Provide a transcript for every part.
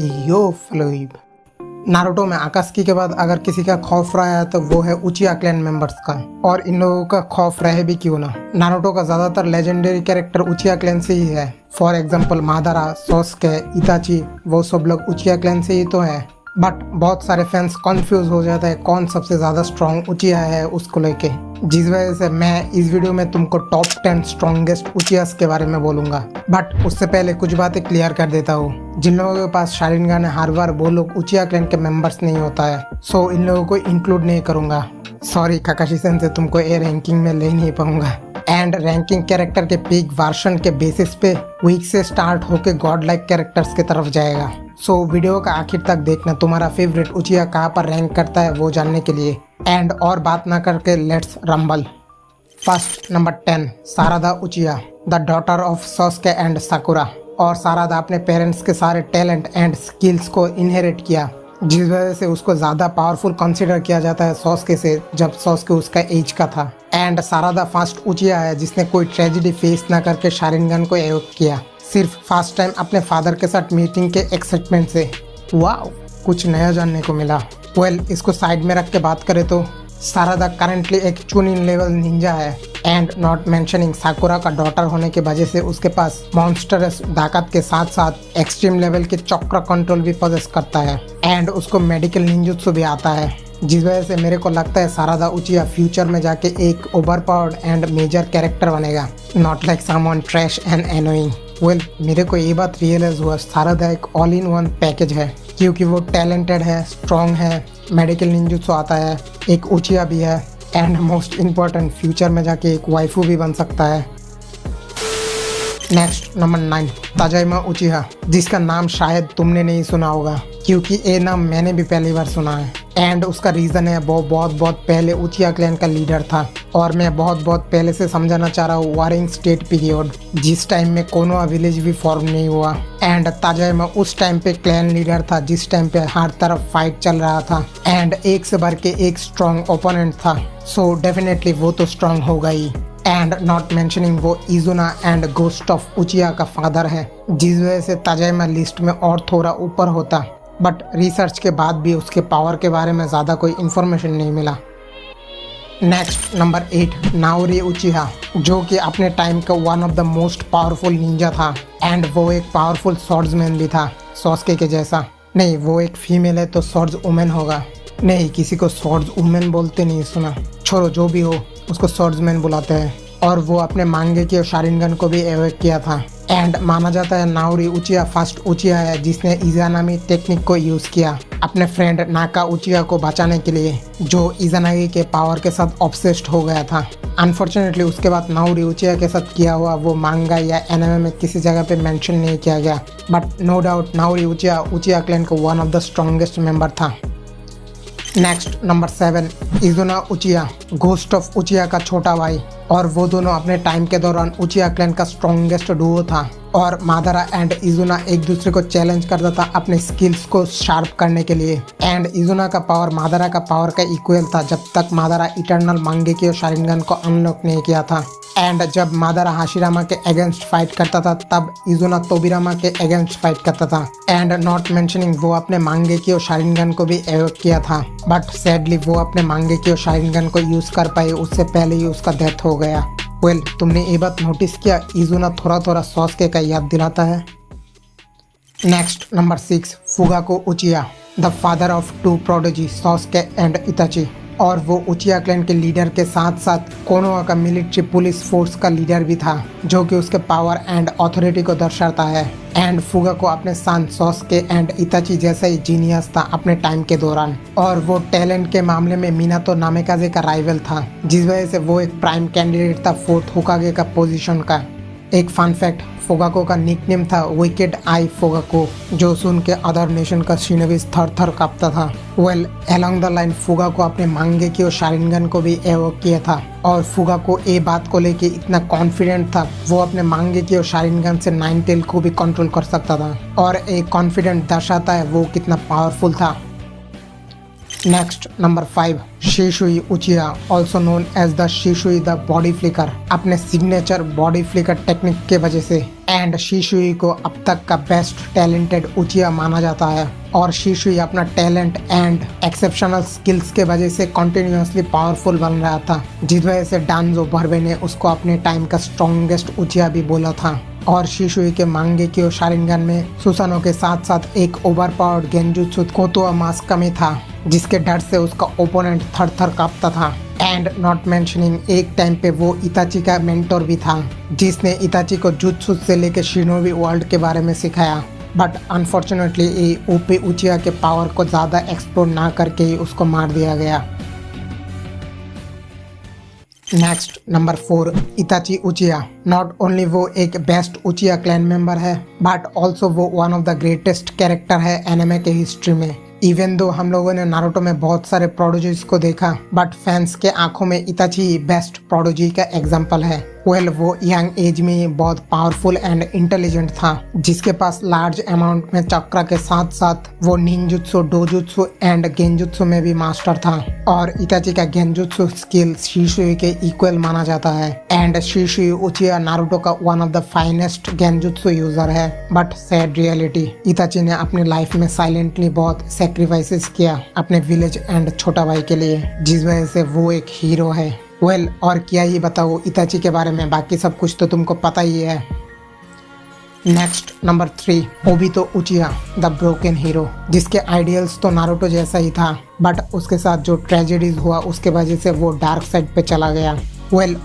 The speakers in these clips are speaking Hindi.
यो फ्लोइब। नारुतो में आकात्सुकी के बाद अगर किसी का खौफ रहा है तो वो है उचिया क्लैन मेंबर्स का, और इन लोगों का खौफ रहे भी क्यों ना। नारुतो का ज्यादातर लेजेंडरी कैरेक्टर उचिया क्लैन से ही है। फॉर एग्जांपल मादारा, सोस्के, इताची, वो सब लोग उचिया क्लैन से ही तो है। बट बहुत सारे फैंस कंफ्यूज हो जाते हैं कौन सबसे ज्यादा स्ट्रॉन्ग उचिया है उसको लेके, जिस वजह से मैं इस वीडियो में तुमको टॉप 10 स्ट्रॉन्गेस्ट उचियास के बारे में बोलूंगा। बट उससे पहले कुछ बातें क्लियर कर देता हूँ। जिन लोगों के पास शारिंगान है हर बार वो लोग उचिया क्लैन के मेंबर्स नहीं होता है, सो इन लोगों को इंक्लूड नहीं करूंगा। सॉरी काकाशी सेंसे, तुमको ए रैंकिंग में ले नहीं पाऊंगा। एंड रैंकिंग कैरेक्टर के पीक वर्जन के बेसिस पे वीक से स्टार्ट होके गॉड लाइक कैरेक्टर्स की तरफ जाएगा। सो वीडियो का आखिर तक देखना तुम्हारा फेवरेट उचिया कहाँ पर रैंक करता है वो जानने के लिए। एंड और बात ना करके let's rumble. First number 10 Sarada Uchiha, the daughter of Sasuke and Sakura. और सारादा अपने पेरेंट्स के सारे टैलेंट एंड स्किल्स को इनहेरिट किया, जिस वजह से उसको ज़्यादा पावरफुल कंसीडर किया जाता है सोस्के से, जब सोस्के उसका एज का था। एंड सारादा फर्स्ट उचिया है जिसने कोई ट्रेजेडी फेस ना करके शारिंगन को एवोक किया, सिर्फ फर्स्ट टाइम अपने फादर के साथ मीटिंग के एक्साइटमेंट से। वाओ, कुछ नया जानने को मिला। इसको साइड में रख के बात करें तो सारादा करंटली एक चुनिन लेवल निंजा है। एंड नॉट मेंशनिंग साकुरा का डॉटर होने की वजह से उसके पास मॉन्स्टरस ताकत के साथ साथ एक्सट्रीम लेवल के चक्र कंट्रोल भी पॉसेस करता है। एंड उसको मेडिकल निंजुत्सु भी आता है, जिस वजह से मेरे को लगता है सारादा उचिया फ्यूचर में जाके एक ओवरपावर्ड एंड मेजर कैरेक्टर बनेगा, not like someone trash and annoying. मेरे को ये बात रियलाइज हुआ, सारादा एक ऑल इन वन पैकेज है, क्योंकि वो टैलेंटेड है, स्ट्रॉन्ग है, मेडिकल निंजुत्सु आता है, एक उचिया भी है, एंड मोस्ट इम्पोर्टेंट फ्यूचर में जाके एक वाइफू भी बन सकता है। नेक्स्ट नंबर 9 ताजाइमा उचिहा, जिसका नाम शायद तुमने नहीं सुना होगा, क्योंकि ये नाम मैंने भी पहली बार सुना है। एंड उसका रीज़न है वो बहुत पहले उचिया क्लैन का लीडर था, और मैं बहुत पहले से समझाना चाह रहा हूँ वारिंग स्टेट पीरियड, जिस टाइम में कोनोहा विलेज भी फॉर्म नहीं हुआ। एंड ताजाइमा उस टाइम पे क्लैन लीडर था जिस टाइम पे हर तरफ फाइट चल रहा था, एंड एक से बढ़ के एक स्ट्रॉन्ग ओपोनेंट था, सो डेफिनेटली वो तो स्ट्रॉन्ग होगा ही। एंड नॉट मेंशनिंग वो इजुना एंड गोस्ट ऑफ उचिया का फादर है, जिस वजह से ताजाइमा लिस्ट में और थोड़ा ऊपर होता। बट रिसर्च के बाद भी उसके पावर के बारे में ज़्यादा कोई इन्फॉर्मेशन नहीं मिला। नेक्स्ट नंबर 8 नाओरी उचिहा, जो कि अपने टाइम का one of the most powerful Ninja था। एंड वो एक पावरफुल स्वॉर्ड्समैन भी था, सोस्के के जैसा। नहीं, वो एक फीमेल है तो स्वॉर्ड्स वुमेन होगा। नहीं, किसी को स्वॉर्ड्स वुमेन बोलते नहीं सुना, छोड़ो, जो भी हो उसको स्वॉर्ड्समैन बुलाते हैं। और वो अपने मांगे की और शारिंगन को भी एवेक किया था। एंड माना जाता है नाओरी उचिया फर्स्ट उचिया है जिसने इजानामी टेक्निक को यूज़ किया अपने फ्रेंड नाका उचिया को बचाने के लिए, जो इजानागी के पावर के साथ ऑब्सेस्ड हो गया था। अनफॉर्चुनेटली उसके बाद नाओरी उचिया के साथ किया हुआ वो मांगा या एनिमे में किसी जगह पे मेंशन नहीं किया गया, but no doubt Naori Uchiha Uchiha clan का one of the strongest member था। Next number 7 Izuna Uchiha, ghost of Uchiha का छोटा भाई। और वो दोनों अपने टाइम के दौरान उचिया क्लैन का स्ट्रॉन्गेस्ट डुओ था, और मादारा एंड इजुना एक दूसरे को चैलेंज करता था अपने स्किल्स को शार्प करने के लिए। एंड इजुना का पावर मादारा का पावर का इक्वल था जब तक मादारा इटर्नल मांगेकी और शारिंगन को अनलॉक नहीं किया था। एंड जब मादारा हाशिरामा के अगेंस्ट फाइट करता था तब इजुना तोबिरामा के अगेंस्ट फाइट करता था। एंड नॉट मेंशनिंग वो अपने मांगेकी और शारिंगन को भी एवोक किया था, बट सैडली वो अपने मांगेकी और शारिंगन को यूज कर पाए उससे पहले ही उसका डेथ हो गया। तुमने ये बात नोटिस किया, इजुना थोड़ा सोस्के का याद दिलाता है। Next number 6 Fugaku Uchiha, the father of 2 prodigy Sasuke and Itachi. और वो उचिया क्लैन के लीडर के साथ साथ कोनोहा का मिलिट्री पुलिस फोर्स का लीडर भी था, जो कि उसके पावर एंड अथॉरिटी को दर्शाता है। एंड फुगाको अपने सन सोस्के एंड इताची जैसा ही जीनियस था अपने टाइम के दौरान, और वो टैलेंट के मामले में मिनातो नामेकाजे का राइवल था, जिस वजह से वो एक प्राइम कैंडिडेट था 4th होकागे का पोजीशन का। एक फन फैक्ट, फुगाको का निकनेम था विकेड आई फुगाको, जो सुन के अदर नेशन का शिनोबीज थर कांपता था। अलोंग द लाइन फुगाको अपने मांगेकी और शारिंगन को भी एवोक किया था, और फुगाको ये बात को लेके इतना कॉन्फिडेंट था वो अपने मांगेकी और शारिंगन से 9 टेल को भी कंट्रोल कर सकता था, और एक कॉन्फिडेंट दर्शाता है वो कितना पावरफुल था। Next number 5, Shisui Uchiha, also known as the Shisui the body flicker, अपने सिग्नेचर बॉडी फ्लिकर टेक्निक के वजह से एंड शिशुई को अब तक का बेस्ट टैलेंटेड उचिहा माना जाता है। और शिशुई अपना टैलेंट एंड एक्सेप्शनल स्किल्स के वजह से कंटिन्यूअसली पावरफुल बन रहा था, जिस वजह से डांजो बर्वे ने उसको अपने टाइम का स्ट्रॉन्गेस्ट उचिहा भी बोला था। और शिशुई के मांगेक्यो शारिंगन में सुसानो के साथ साथ एक ओवरपावर्ड गेंजुत्सु कोतोआ मास्क में था, जिसके डर से उसका ओपोनेंट थर थर कांपता था। एंड नॉट मेंशनिंग, एक टाइम पे वो इताची का मेंटोर भी था, जिसने इताची को जुत्सु से लेकर शिनोबी वर्ल्ड के बारे में सिखाया। बट अनफॉर्चुनेटली ये ओपी उचिहा के पावर को ज़्यादा एक्सप्लोर ना करके ही उसको मार दिया गया। Next number 4, इताची उचिहा। नॉट ओनली वो एक बेस्ट उचिहा क्लैन मेंबर है, बट ऑल्सो वो one of the greatest character है एनिमे के हिस्ट्री में। इवन दो हम लोगों ने नारुतो में बहुत सारे प्रोडोजीज को देखा, बट फैंस के आंखों में इताची बेस्ट प्रोडोजी का एग्जाम्पल है। वो यंग एज में बहुत पावरफुल एंड इंटेलिजेंट था, जिसके पास लार्ज अमाउंट में चक्रा के साथ साथ वो निंजुत्सु, डोजुत्सु एंड गेंजुत्सु में भी मास्टर था। और इताची का गेंजुत्सु स्किल शिशुई के इक्वल माना जाता है। एंड शिशुई उचिहा नारुतो का one of the finest genjutsu user है। बट सैड रियलिटी, इताची ने अपनी लाइफ में साइलेंटली बहुत सेक्रीफाइसेस किया अपने विलेज एंड छोटा भाई के लिए, जिस वजह से वो एक हीरो है। और क्या ही बताओ इताची के बारे में, बाकी सब कुछ तो तुमको पता ही है। Next number 3, Obito उचिहा the broken hero, जिसके आइडियल्स तो नारुतो जैसा ही था, बट उसके साथ जो ट्रेजेडीज हुआ उसके वजह से वो डार्क साइड पे चला गया।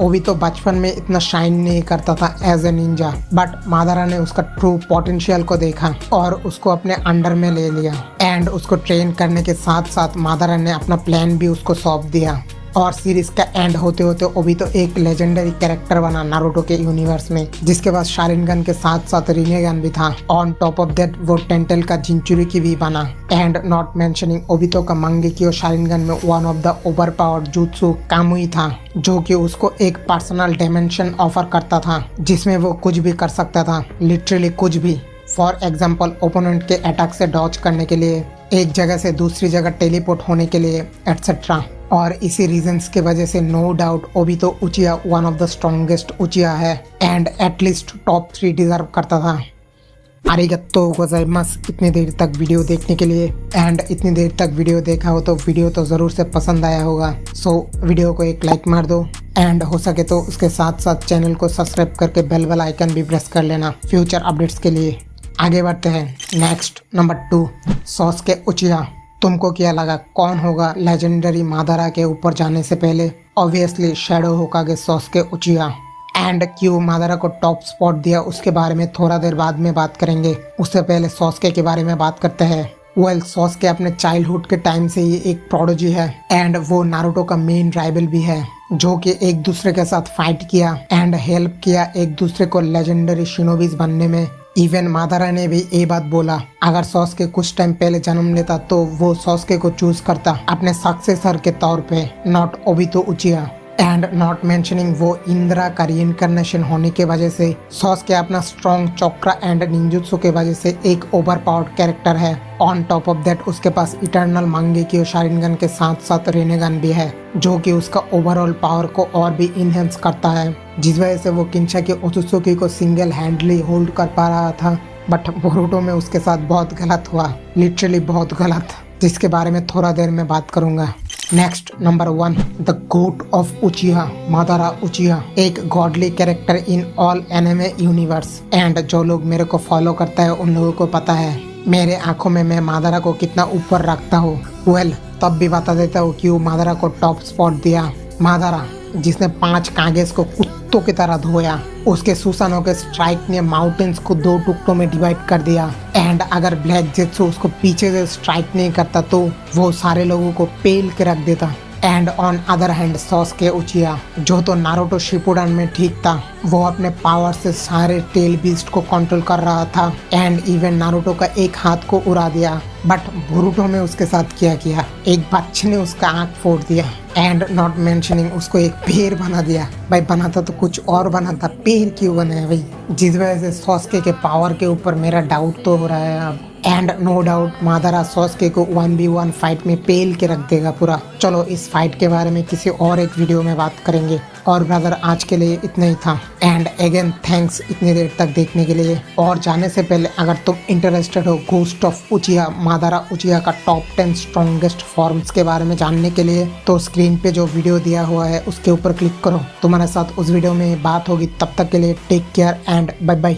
ओबितो बचपन में इतना शाइन नहीं करता था as a ninja, but Madara ने उसका ट्रू पोटेंशियल को देखा और उसको अपने अंडर में ले लिया। एंड उसको ट्रेन करने के साथ साथ मादारा ने अपना प्लान भी उसको सौंप दिया। और सीरीज का एंड होते होते ओबितो एक लेजेंडरी कैरेक्टर बना नारुतो के यूनिवर्स में, जिसके पास शारिंगन के साथ साथ रिनेगन भी था। ऑन टॉप ऑफ दैट वो टेंटेल का जिंचुरिकी भी बना। एंड नॉट मेंशनिंग, ओबितो का मांगेक्यो शारिंगन में one of the overpowered jutsu Kamui था, जो कि उसको एक पर्सनल डायमेंशन ऑफर करता था, जिसमें वो कुछ भी कर सकता था, लिटरली कुछ भी। फॉर एग्जाम्पल, ओपोनेंट के अटैक से डॉज करने के लिए, एक जगह से दूसरी जगह टेलीपोर्ट होने के लिए, एटसेट्रा। और इसी रीजंस के वजह से no doubt Obito Uchiha one of the strongest Uchiha है एंड एटलीस्ट टॉप 3 डिजर्व करता था। आरिगत्तो गोजाइमास इतनी देर तक वीडियो देखने के लिए। एंड इतनी देर तक वीडियो देखा हो तो वीडियो तो ज़रूर से पसंद आया होगा। सो वीडियो को एक लाइक मार दो एंड हो सके तो उसके साथ साथ चैनल को सब्सक्राइब करके बेल आइकन भी प्रेस कर लेना फ्यूचर अपडेट्स के लिए। आगे बढ़ते हैं। Next number 2, सासुके उचिहा। तुमको क्या लगा कौन होगा लेजेंडरी मादारा के ऊपर जाने से पहले? Obviously shadow होकागे सासुके उचिहा। एंड क्यों मादारा को टॉप स्पॉट दिया उसके बारे में थोड़ा देर बाद में बात करेंगे। उससे पहले सासुके के बारे में बात करते हैं। सासुके अपने चाइल्डहुड के टाइम से ही एक प्रोडोजी है एंड वो नारुतो का मेन राइवल भी है, जो कि एक दूसरे के साथ फाइट किया एंड हेल्प किया एक दूसरे को लेजेंडरी शिनोबीज बनने में। इवन मादारा ने भी ये बात बोला, अगर सासुके कुछ टाइम पहले जन्म लेता तो वो सासुके को चूज करता अपने सक्सेसर के तौर पे, not Obito उचिहा। And not mentioning, वो इंद्रा का रीइंकार्नेशन होने के वजह से सासुके अपना स्ट्रॉन्ग चक्रा एंड निंजुत्सु के वजह से एक ओवरपावर्ड कैरेक्टर है। ऑन टॉप ऑफ दैट उसके पास इटर्नल मांगेक्यो शारिंगन के साथ साथ रिनेगन भी है, जो कि उसका ओवरऑल पावर को और भी इनहेंस करता है, जिस वजह से वो किंशा के ओत्सुकी को सिंगल हैंडली होल्ड कर पा रहा था। बट बोरुटो में उसके साथ बहुत गलत हुआ, लिटरली बहुत गलत, जिसके बारे में थोड़ा देर में बात करूंगा। Next number 1, the GOAT of Uchiha, Madara Uchiha, एक godly character in all anime universe. And जो लोग मेरे को फॉलो करता है उन लोगों को पता है मेरे आंखों में मैं मादारा को कितना ऊपर रखता हूँ। तब भी बता देता हूँ क्यों मादारा को टॉप स्पॉट दिया। मादारा जिसने 5 कागज को कुत्तों की तरह धोया, उसके सुसानो के स्ट्राइक ने माउंटेन्स को 2 टुकड़ों में डिवाइड कर दिया। एंड अगर ब्लैक जेत्सु उसको पीछे से स्ट्राइक नहीं करता तो वो सारे लोगों को पेल के रख देता। एंड ऑन अदर हैंड सासुके उचिहा, जो तो नारुतो शिपुडन में ठीक था, वो अपने पावर से सारे टेल बीस्ट को कंट्रोल कर रहा था एंड इवन नारुतो का एक हाथ को उड़ा दिया। बट बोरुटो में उसके साथ क्या किया, एक बच्चे ने उसका आंख फोड़ दिया। एंड नॉट मेंशनिंग उसको एक पेड़ बना दिया। भाई बनाता तो कुछ और बनाता, पेड़ क्यों बनाया भाई? जिस वजह से सॉस्के के पावर के ऊपर मेरा डाउट तो हो रहा है अब। एंड नो डाउट मादारा सॉस्के को 1v1 फाइट में पेल के रख देगा पूरा। चलो इस फाइट के बारे में किसी और एक वीडियो में बात करेंगे। और ब्रदर आज के लिए इतना ही था। एंड अगेन थैंक्स इतनी देर तक देखने के लिए। और जाने से पहले अगर तुम इंटरेस्टेड हो घोस्ट ऑफ उचिहा मादारा उचिहा का टॉप 10 स्ट्रॉन्गेस्ट फॉर्म्स के बारे में जानने के लिए, तो स्क्रीन पे जो वीडियो दिया हुआ है उसके ऊपर क्लिक करो। तुम्हारे साथ उस वीडियो में बात होगी। तब तक के लिए take care and bye bye.